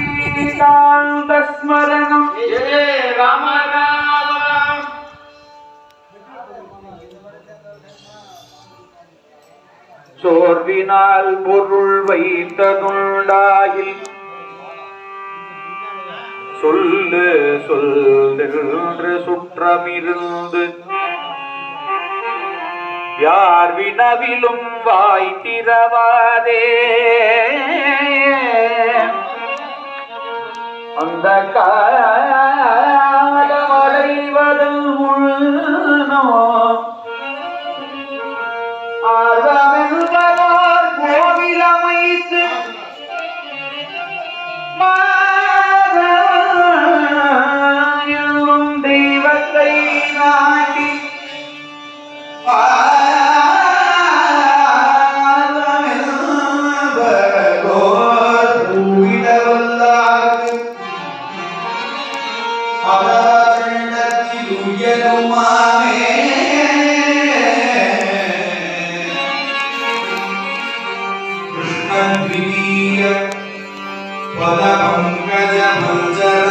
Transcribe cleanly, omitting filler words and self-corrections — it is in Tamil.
ஜனகீகாந்த ஸ்மரணம் ராம ராம. சோர்வினால் பொருள் வைத்ததுண்டாயில் சொல்லு சொல்லென்று சுற்றமிருந்து யார் வினவிலும் வாய் திறவாதே அந்த காலமடைவதன் முன்னோ ஆர்வமென்பவர் கோவில் அமைத்து மாதம் தெய்வத்தை நாட்டி பத பங்கஜ மஞ்சர